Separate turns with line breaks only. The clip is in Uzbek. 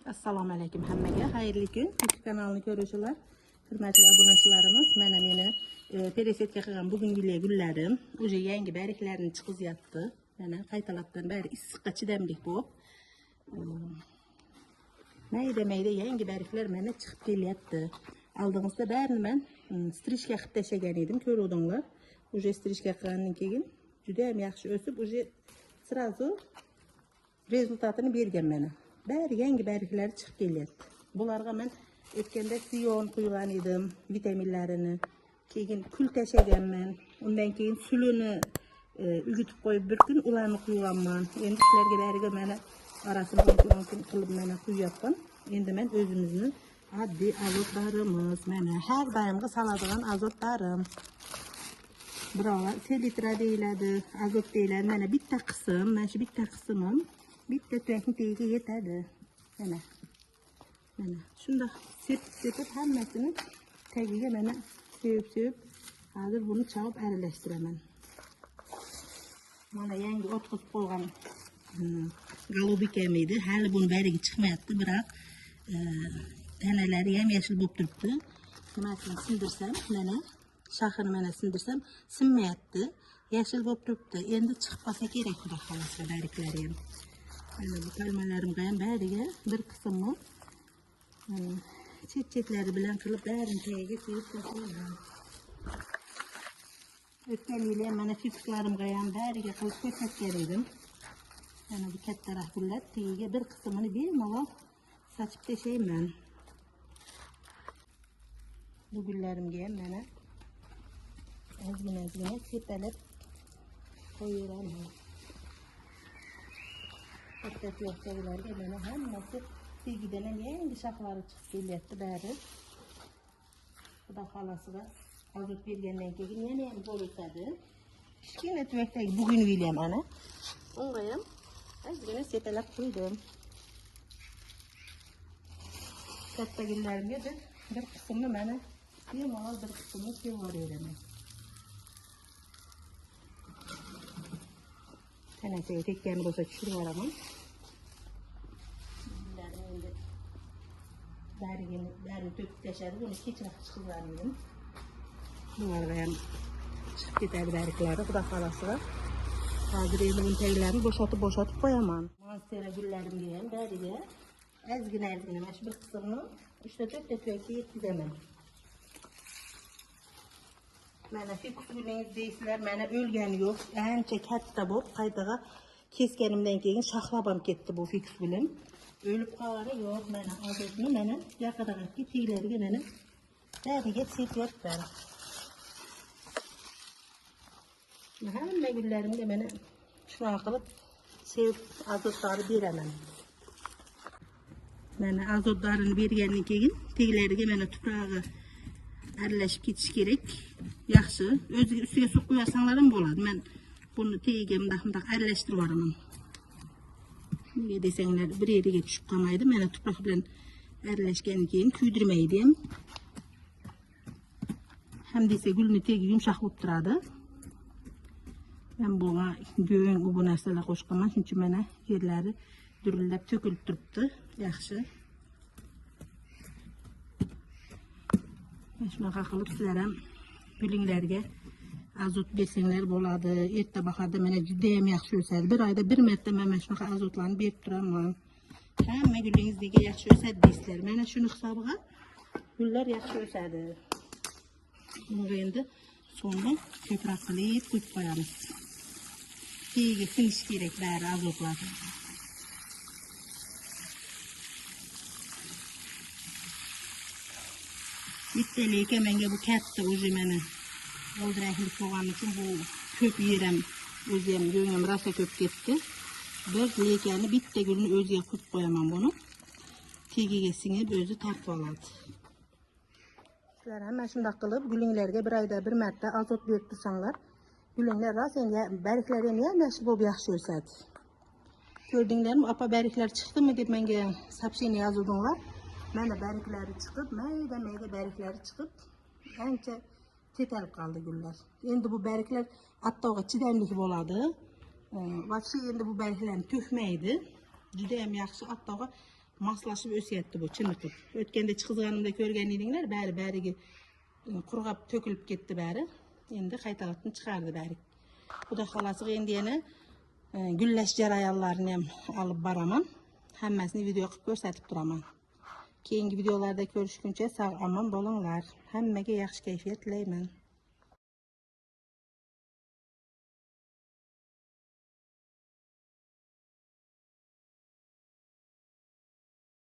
Assalamu alaykum hammaga. Xayrli kun. YouTube kanalini ko'ruvchilar, hurmatli obunachilarimiz, mana meni peresetga qilgan bugungi gullarim uje yangi barglarini chiqizyapti. Mana qaytalabdan bari issiqqa chidamlik bo'lib, mayda yangi barglar mana chiqib kelyapti. Oldingizda barini men strishka qilib tashlagan edim, ko'rdinglar. Uje strishka qilgandan keyin juda ham yaxshi o'sib, uje sразу rezultatini bergan mana. Bari yangi barglar chiqib kelyapti. Bularga men o'tganda siyon quygan edim, vitaminlarini. Keyin kul tashlaganman. Undan keyin sulini ugitib qo'yib bir kun ularni quyganman. Endi sizlarga bariga mana arasini mumkin qilib mana quyapman. Endi men o'zimizni oddiy azotlarimiz, mana har doimgi saladigan azotlarim. Birolar selitra deyiladi, azot deyiladi. Mana bitta qism, mana shu bitta qismim bitta tuyankning tagiga yetadi. Mana shunda sepib hammasini tagiga mana sevib hozir buni chavib aralashtiraman. Mana yangi o'tkazib qo'ygan golubikam edi. Hali buni bariga chiqmayapti, biroq tanalari ham yashil bo'lib turibdi. Nimasini sindirsam, mana shahrini mana sindirsam sinmayapti. Yashil bo'lib turibdi. Endi chiqib qolsa kerak, xudo xolasa bariklari ham. Mana bu palmalarimga ham bariga bir qismni chet-chetlari bilan qilib barini tagiga sevib tashladim. O'tgan yil ham mana fiklarimga ham bariga qilib ko'rsatgan edim. Mana bu kattaroq gullar tagiga bir qismini bemalol sachib tashlayman. Bu gullarimga ham mana ozgina sepalab qo'yiraman. Katta tuyoqchalarga mana hammasi tagidan ham yangi shoxlari chiqib kelyapti bari. Xudo xolasiga azot bergandan keyin yana ham bo'ladi. Kichkina tuyoqdagi bugun ham ana. Unga ham ozgina sepalab qo'ydim. Katta gullarimga bir qismini mana bemalol bir qismini sevib yuboraman. Tanasiga tekkani bo'lsa tushirib yuboraman. Bari to'kib tashladi, buni kechroq chiqargan edim. Bularga ham chiqib ketadi bariklari, xudo xolasiga. Hozir endi buni taglarini bo'shatib qo'yaman. Monstera gullarimga ham bariga ozgina mana shu bir qismini 3-4 tuyakka yetkazaman. Mana fikus gulingiz deysizlar, mana o'lgani yo'q, ancha katta bo'lib, qaytaga kesganimdan keyin shoxlab ham ketdi bu fikus gulim. O'lib qolgani yo'q, mana azotni mana yaqinroqki teglariga mana bariga sepyapman. Hamma gullarimga mana shunaqa qilib sevib azotlarni beraman. Mana azotlarini bergandan keyin teglariga mana tuprog'i aralashib ketish kerak. Yaxshi, o'ziga ustiga suv qo'yasanglar ham bo'ladi. Men buni tagiga bunday aralashtirib yuboraman. Nega desanglar, bir yeriga tushib qolmaydi. Mana tuproq bilan aralashgandan keyin kuydirmaydi ham. Ham desa gulni tagi yumshoq bo'lib turadi. Men bunga go'ng bu narsalar qo'shqaman, shuning uchun mana yerlari durillab to'kilib turibdi. Yaxshi. Shunaqa qilib sizlar ham gulinglarga azot bersanglar bo'ladi. Erta bahorda mana juda ham yaxshi o'sadi. Bir oyda bir marta mana shunaqa azotlarni berib turaman. Hamma gulingiz nega yaxshi o'sadi deysizlar. Mana shuni hisobiga gullar yaxshi o'sadi. Bunga endi so'nda ko'proq qilib qo'yib qo'yamiz. Tagiga sinish kerak bari azotlar. Bitta lekin menga bu katta o'zi mana oldiraklik bo'lgani uchun bu ko'p yerim o'zim yo'ngim rosa ko'p ketdi. Bir lekani bitta gulni o'ziga qo'yib qo'yaman buni. Tagiga singib o'zi tartib oladi. Sizlar ham mana shunday qilib gulinglarga bir oyda bir marta azot berib tursanglar, gulinglar rosa barglari ham yaxshi bo'lib yaxshi o'sadi. Ko'rdinglarmi, opa barglar chiqdimi deb menga soобщение yozuvdinglar. Mana barglari chiqib, mayda barglari chiqib, ancha tetalib qoldi gullar. Endi bu barglar attog'a chidamli bo'ladi. Voобще endi bu barglarni to'kmaydi. Juda ham yaxshi, attog'a maslashib o'syapti bu chiniqib. O'tganda chiqizganimda ko'rgan edinglar, bari qurg'ab to'kilib ketdi bari. Endi qaytadan chiqardi bari. Xudo xolasi endi yana gullash jarayonlarini ham olib boraman. Hammasini video qilib ko'rsatib turaman. Keyingi videolarda ko'rishguncha sog' omon bo'linglar. Hammaga yaxshi kayfiyat tilayman.